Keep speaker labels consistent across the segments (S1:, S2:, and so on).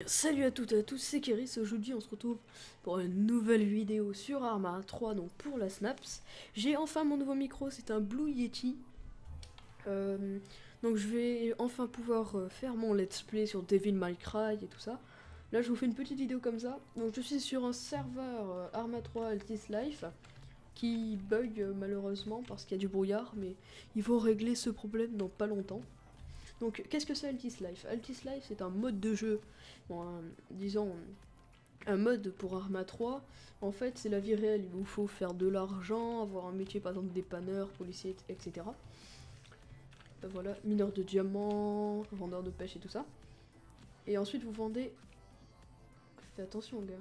S1: Salut à toutes et à tous, c'est Kéris. Aujourd'hui on se retrouve pour une nouvelle vidéo sur Arma 3, donc pour la Snaps. J'ai enfin mon nouveau micro, c'est un Blue Yeti. Donc je vais enfin pouvoir faire mon let's play sur Devil May Cry et tout ça. Là je vous fais une petite vidéo comme ça. Donc je suis sur un serveur Arma 3 Altis Life qui bug malheureusement parce qu'il y a du brouillard, mais il faut régler ce problème dans pas longtemps. Donc, qu'est-ce que c'est Altis Life? Altis Life, c'est un mode de jeu, bon, disons, un mode pour Arma 3. En fait, c'est la vie réelle. Il vous faut faire de l'argent, avoir un métier, par exemple, dépanneur, policier, etc. Voilà, mineur de diamants, vendeur de pêche et tout ça. Et ensuite, vous vendez... Fais attention, gars.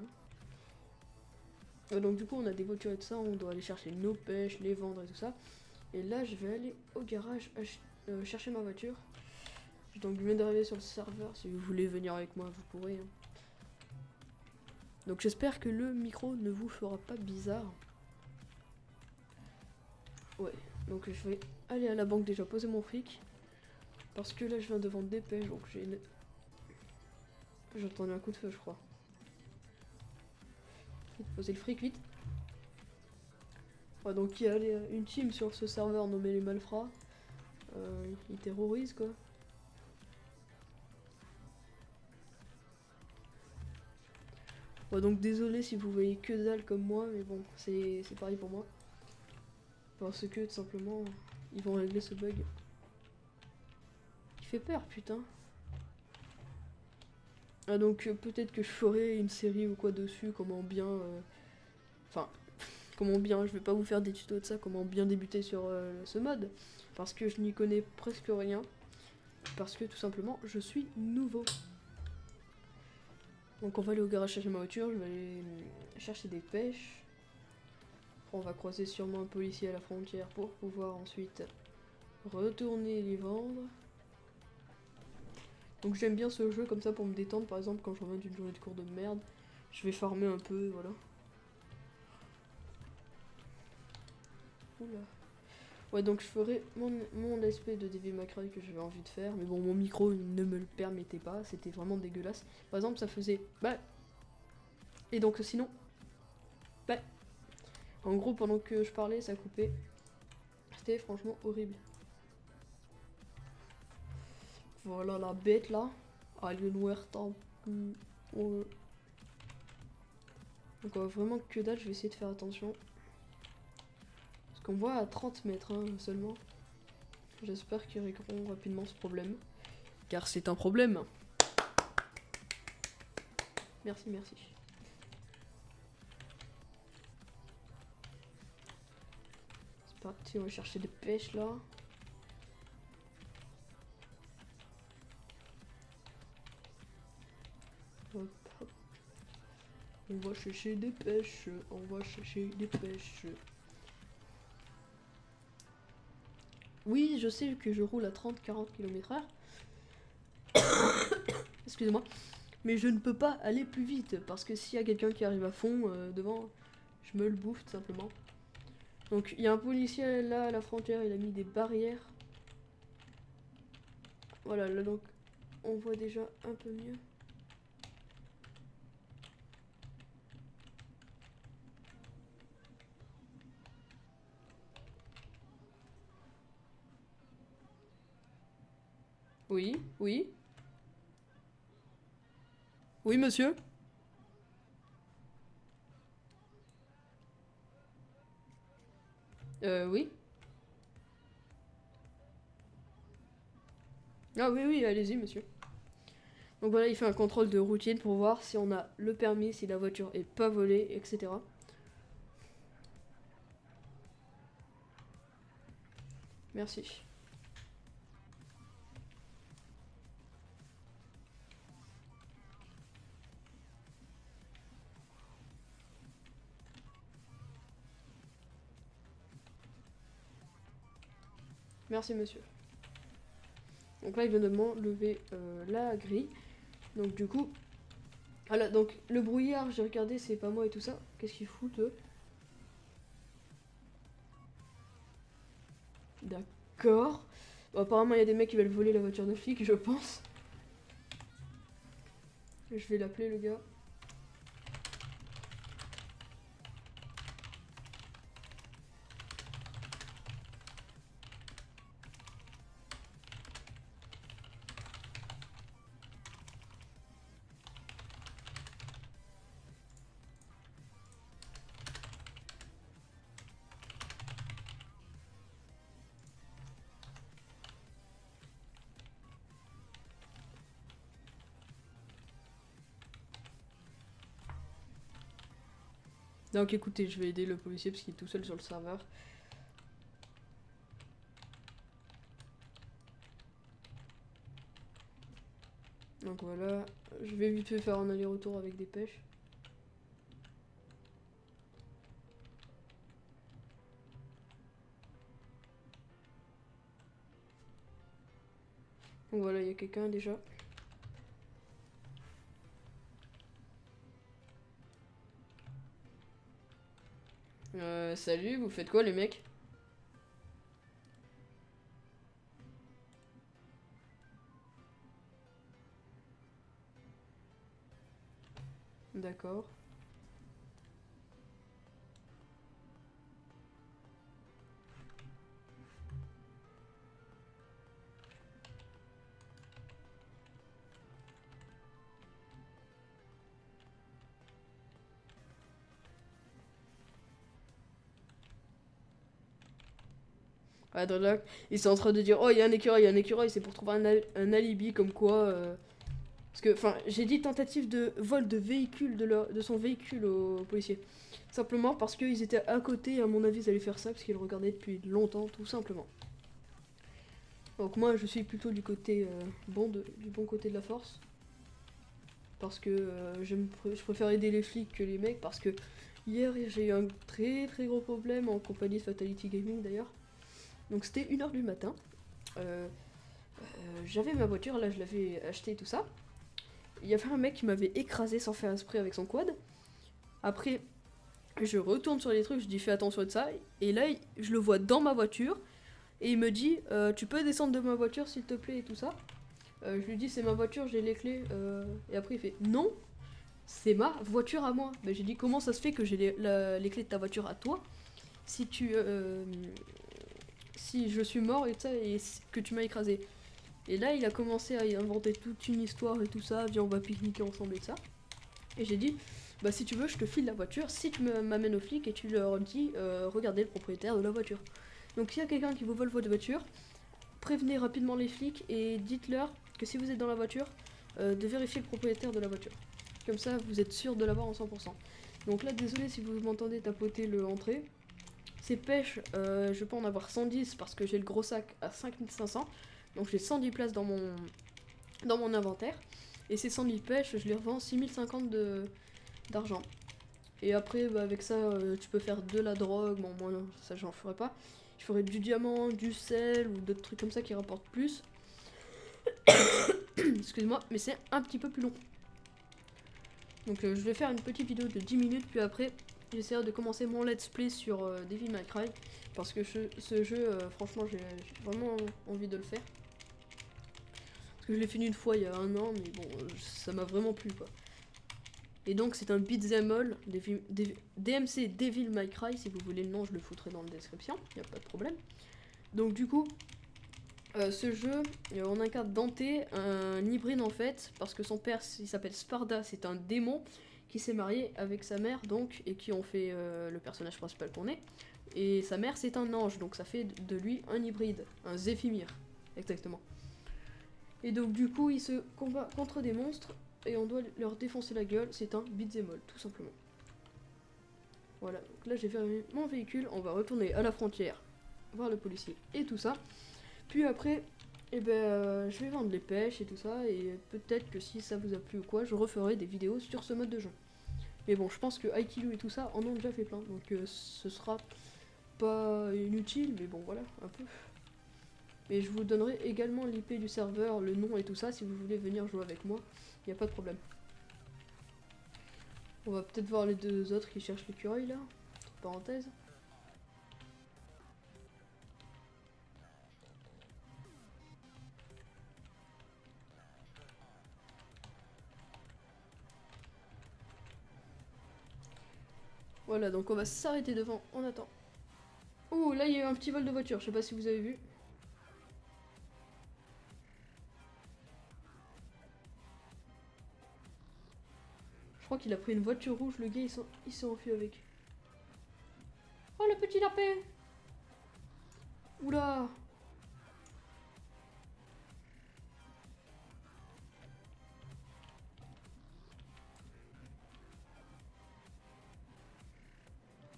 S1: Donc, du coup, on a des voitures et tout ça. On doit aller chercher nos pêches, les vendre et tout ça. Et là, je vais aller au garage chercher ma voiture. Donc je viens d'arriver sur le serveur, si vous voulez venir avec moi, vous pourrez. Donc j'espère que le micro ne vous fera pas bizarre. Ouais, donc je vais aller à la banque déjà poser mon fric. Parce que là je viens de vendre des pêches, donc j'ai une... J'ai entendu un coup de feu je crois. Poser le fric vite. Ouais, donc il y a une team sur ce serveur nommé les Malfrats. Ils terrorisent quoi. Ouais, donc désolé si vous voyez que dalle comme moi, mais bon, c'est pareil pour moi. Parce que tout simplement, ils vont régler ce bug. Il fait peur, putain. Ah donc peut-être que je ferai une série ou quoi dessus, comment bien... Enfin, comment bien, je vais pas vous faire des tutos de ça, comment bien débuter sur ce mode. Parce que je n'y connais presque rien. Parce que tout simplement, je suis nouveau. Donc on va aller au garage chercher ma voiture, je vais aller chercher des pêches. Après on va croiser sûrement un policier à la frontière pour pouvoir ensuite retourner les vendre. Donc j'aime bien ce jeu comme ça pour me détendre, par exemple quand je reviens d'une journée de cours de merde, je vais farmer un peu, voilà. Oula. Ouais, donc je ferai mon aspect de Devil May Cry que j'avais envie de faire, mais bon, mon micro ne me le permettait pas, c'était vraiment dégueulasse. Par exemple, ça faisait bah. Et donc sinon, bah. En gros, pendant que je parlais, ça coupait. C'était franchement horrible. Voilà la bête là. Alien Huerta. Donc vraiment que dalle, je vais essayer de faire attention. Parce qu'on voit à 30 mètres hein, seulement. J'espère qu'ils régleront rapidement ce problème. Car c'est un problème. Merci, merci. C'est parti, on va chercher des pêches là. Hop, hop. On va chercher des pêches, on va chercher des pêches. Oui, je sais que je roule à 30-40 km/h. Excusez-moi. Mais je ne peux pas aller plus vite parce que s'il y a quelqu'un qui arrive à fond devant, je me le bouffe tout simplement. Donc il y a un policier là à la frontière, il a mis des barrières. Voilà, là donc on voit déjà un peu mieux. Oui, oui. Oui, monsieur. Oui. Ah oui, oui, allez-y, monsieur. Donc voilà, il fait un contrôle de routine pour voir si on a le permis, si la voiture est pas volée, etc. Merci. Merci, monsieur. Donc là, il vient de m'enlever la grille. Donc du coup... Voilà, donc le brouillard, j'ai regardé, c'est pas moi et tout ça. Qu'est-ce qu'ils foutent, eux? D'accord. Bon, apparemment, il y a des mecs qui veulent voler la voiture de flic, je pense. Je vais l'appeler le gars. Donc écoutez, je vais aider le policier parce qu'il est tout seul sur le serveur. Donc voilà, je vais vite fait faire un aller-retour avec des pêches. Donc voilà, il y a quelqu'un déjà. Salut, vous faites quoi les mecs? D'accord. Ah, dans là, ils sont en train de dire oh, il y a un écureuil, c'est pour trouver un alibi comme quoi. Parce que, enfin, j'ai dit tentative de vol de véhicule de son véhicule au policier. Simplement parce qu'ils étaient à côté, et à mon avis, ils allaient faire ça parce qu'ils le regardaient depuis longtemps, tout simplement. Donc, moi, je suis plutôt du côté du bon côté de la force. Parce que je préfère aider les flics que les mecs. Parce que hier, j'ai eu un très très gros problème en compagnie de Fatality Gaming d'ailleurs. Donc, c'était 1h du matin. J'avais ma voiture, là, je l'avais achetée et tout ça. Il y avait un mec qui m'avait écrasé sans faire exprès avec son quad. Après, je retourne sur les trucs, je dis fais attention de ça. Et là, je le vois dans ma voiture. Et il me dit tu peux descendre de ma voiture s'il te plaît et tout ça. Je lui dis c'est ma voiture, j'ai les clés. Et après il fait non, c'est ma voiture à moi. Ben, j'ai dit comment ça se fait que j'ai les clés de ta voiture à toi si si je suis mort et tout ça et que tu m'as écrasé. Et là il a commencé à inventer toute une histoire et tout ça, viens on va pique-niquer ensemble et tout ça. Et j'ai dit bah si tu veux je te file la voiture si tu m'amènes aux flics et tu leur dis regardez le propriétaire de la voiture. Donc s'il y a quelqu'un qui vous vole votre voiture, prévenez rapidement les flics et dites-leur que si vous êtes dans la voiture, de vérifier le propriétaire de la voiture. Comme ça, vous êtes sûr de l'avoir en 100%. Donc là, désolé si vous m'entendez tapoter le entrée. Ces pêches, je peux en avoir 110 parce que j'ai le gros sac à 5500. Donc j'ai 110 places dans mon inventaire. Et ces 110 pêches, je les revends 6050 d'argent. Et après, bah, avec ça, tu peux faire de la drogue. Bon, moi, ça, j'en ferai pas. Je ferai du diamant, du sel ou d'autres trucs comme ça qui rapportent plus. Excuse-moi, mais c'est un petit peu plus long. Donc, je vais faire une petite vidéo de 10 minutes, puis après, j'essaierai de commencer mon let's play sur Devil May Cry. Parce que ce jeu, franchement, j'ai vraiment envie de le faire. Parce que je l'ai fini une fois il y a 1 an, mais bon, ça m'a vraiment plu quoi. Et donc c'est un beat'em all, DMC Devil May Cry, si vous voulez le nom je le foutrai dans la description, y a pas de problème. Donc du coup, ce jeu, on incarne Dante, un hybride en fait, parce que son père il s'appelle Sparda, c'est un démon qui s'est marié avec sa mère donc, et qui ont fait le personnage principal qu'on est. Et sa mère c'est un ange, donc ça fait de lui un hybride, un Zéphimir, exactement. Et donc du coup il se combat contre des monstres, et on doit leur défoncer la gueule, c'est un beat'em all, tout simplement. Voilà, donc là j'ai fermé mon véhicule, on va retourner à la frontière, voir le policier et tout ça. Puis après, eh ben, je vais vendre les pêches et tout ça, et peut-être que si ça vous a plu ou quoi, je referai des vidéos sur ce mode de jeu. Mais bon, je pense que Aikilu et tout ça en ont déjà fait plein, donc ce sera pas inutile, mais bon voilà, un peu. Et je vous donnerai également l'IP du serveur, le nom et tout ça, si vous voulez venir jouer avec moi. Y a pas de problème. On va peut-être voir les deux autres qui cherchent l'écureuil là. Entre parenthèses. Voilà, donc on va s'arrêter devant, on attend. Ouh, là il y a eu un petit vol de voiture, je sais pas si vous avez vu. Je crois qu'il a pris une voiture rouge, le gars il s'est enfui avec. Oh le petit lapin. Oula.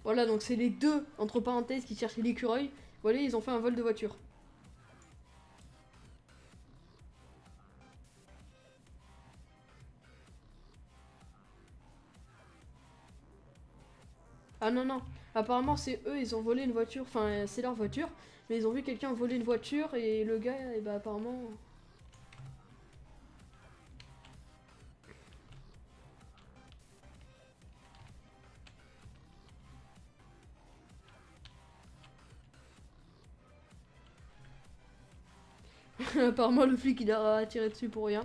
S1: Voilà, donc c'est les deux, entre parenthèses, qui cherchaient l'écureuil. Voilà, ils ont fait un vol de voiture. Ah non, non. Apparemment, c'est eux, ils ont volé une voiture. Enfin, c'est leur voiture. Mais ils ont vu quelqu'un voler une voiture et le gars, et bah apparemment... apparemment, le flic, il a tiré dessus pour rien.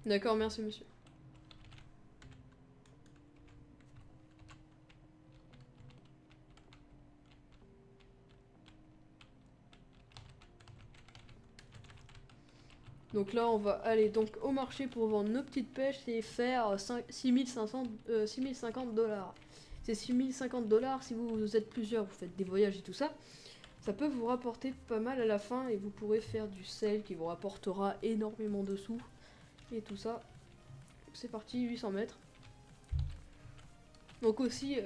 S1: D'accord, merci monsieur. Donc là, on va aller donc au marché pour vendre nos petites pêches et faire 6050 $. C'est 6050 $, si vous êtes plusieurs, vous faites des voyages et tout ça. Ça peut vous rapporter pas mal à la fin et vous pourrez faire du sel qui vous rapportera énormément de sous. Et tout ça. C'est parti, 800 mètres. Donc aussi,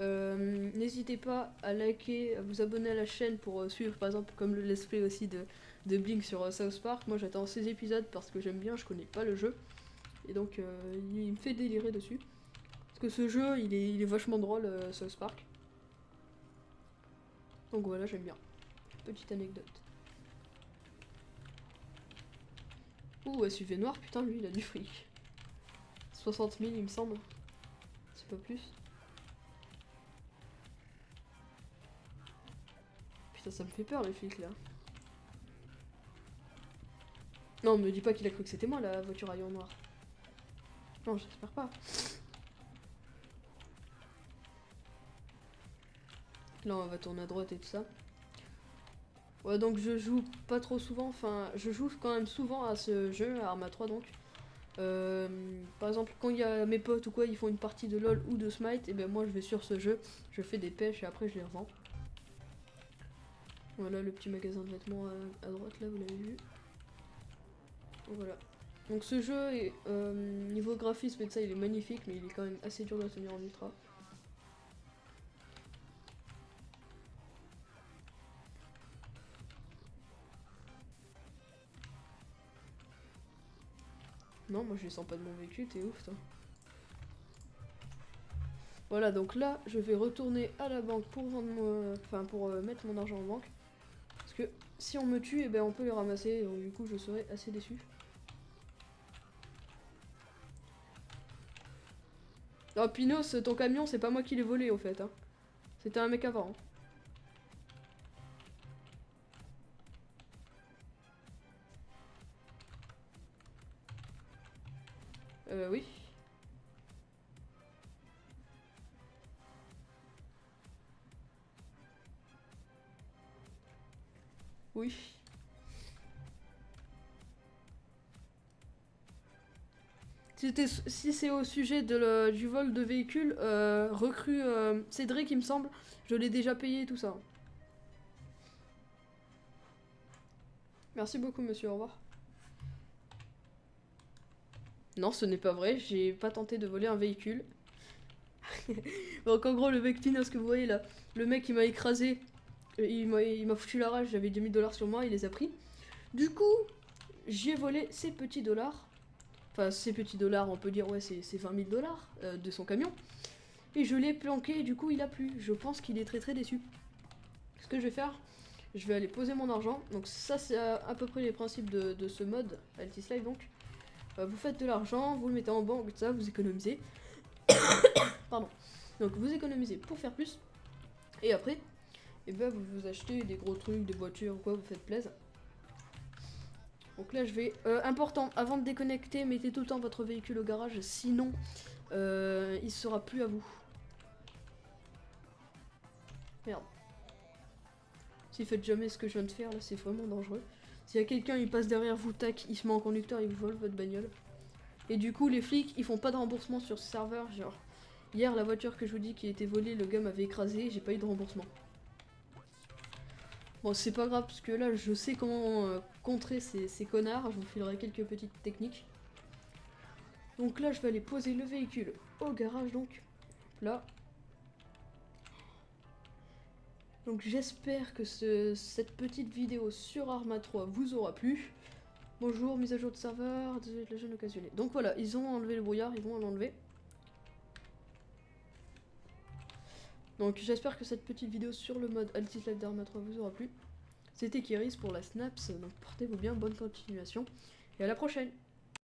S1: n'hésitez pas à liker, à vous abonner à la chaîne pour suivre par exemple comme le let's play aussi de Blink sur South Park. Moi j'attends ces épisodes parce que j'aime bien, je connais pas le jeu. Et donc il me fait délirer dessus. Parce que ce jeu il est vachement drôle, South Park. Donc voilà, j'aime bien. Petite anecdote. Ouh, SUV noir, putain lui il a du fric. 60 000 il me semble. C'est pas plus. Putain, ça me fait peur les flics là. Non, me dis pas qu'il a cru que c'était moi la voiture à rayon noir. Non, j'espère pas. Là, on va tourner à droite et tout ça. Ouais, donc je joue pas trop souvent, enfin, je joue quand même souvent à ce jeu, à Arma 3 donc. Par exemple, quand il y a mes potes ou quoi, ils font une partie de LoL ou de Smite, et ben moi je vais sur ce jeu, je fais des pêches et après je les revends. Voilà le petit magasin de vêtements à droite là, vous l'avez vu. Voilà. Donc ce jeu, est, niveau graphisme et tout ça, il est magnifique, mais il est quand même assez dur de tenir en ultra. Non, moi je les sens pas de mon véhicule, t'es ouf toi. Voilà, donc là, je vais retourner à la banque pour vendre enfin pour mettre mon argent en banque. Parce que si on me tue, eh ben on peut les ramasser, donc du coup je serai assez déçu. Oh Pinos, ton camion, c'est pas moi qui l'ai volé au fait. Hein. C'était un mec avant. Hein. Oui. Oui. Si c'est au sujet du vol de véhicule, recrue Cédric, il me semble, je l'ai déjà payé tout ça. Merci beaucoup, monsieur, au revoir. Non, ce n'est pas vrai, j'ai pas tenté de voler un véhicule. Donc en gros, le mec Pinos que vous voyez là, le mec il m'a écrasé, il m'a foutu la rage, j'avais 2000 $ sur moi, il les a pris. Du coup, j'ai volé ces petits dollars. Enfin, ces petits dollars, on peut dire, ouais, c'est 20 000 $ de son camion. Et je l'ai planqué, et du coup, il a plu. Je pense qu'il est très très déçu. Ce que je vais faire, je vais aller poser mon argent. Donc, ça, c'est à peu près les principes de ce mode, Altis Live donc. Vous faites de l'argent, vous le mettez en banque, tout ça, vous économisez. Pardon. Donc, vous économisez pour faire plus. Et après, et ben vous vous achetez des gros trucs, des voitures ou quoi, vous faites plaisir. Donc là je vais... important, avant de déconnecter, mettez tout le temps votre véhicule au garage, sinon il sera plus à vous. Merde. Si faites jamais ce que je viens de faire là, c'est vraiment dangereux. S'il y a quelqu'un, il passe derrière vous, tac, il se met en conducteur, il vous vole votre bagnole. Et du coup les flics, ils font pas de remboursement sur ce serveur, genre... Hier la voiture que je vous dis qui a été volée, le gars m'avait écrasé, j'ai pas eu de remboursement. Bon, c'est pas grave, parce que là, je sais comment contrer ces connards. Je vous filerai quelques petites techniques. Donc là, je vais aller poser le véhicule au garage, donc. Là. Donc j'espère que cette petite vidéo sur Arma 3 vous aura plu. Bonjour, mise à jour de serveur, désolé de la gêne occasionnée. Donc voilà, ils ont enlevé le brouillard, ils vont l'enlever. Donc j'espère que cette petite vidéo sur le mode Altis Live d'Arma 3 vous aura plu. C'était Kiris pour la Snaps, donc portez-vous bien, bonne continuation, et à la prochaine!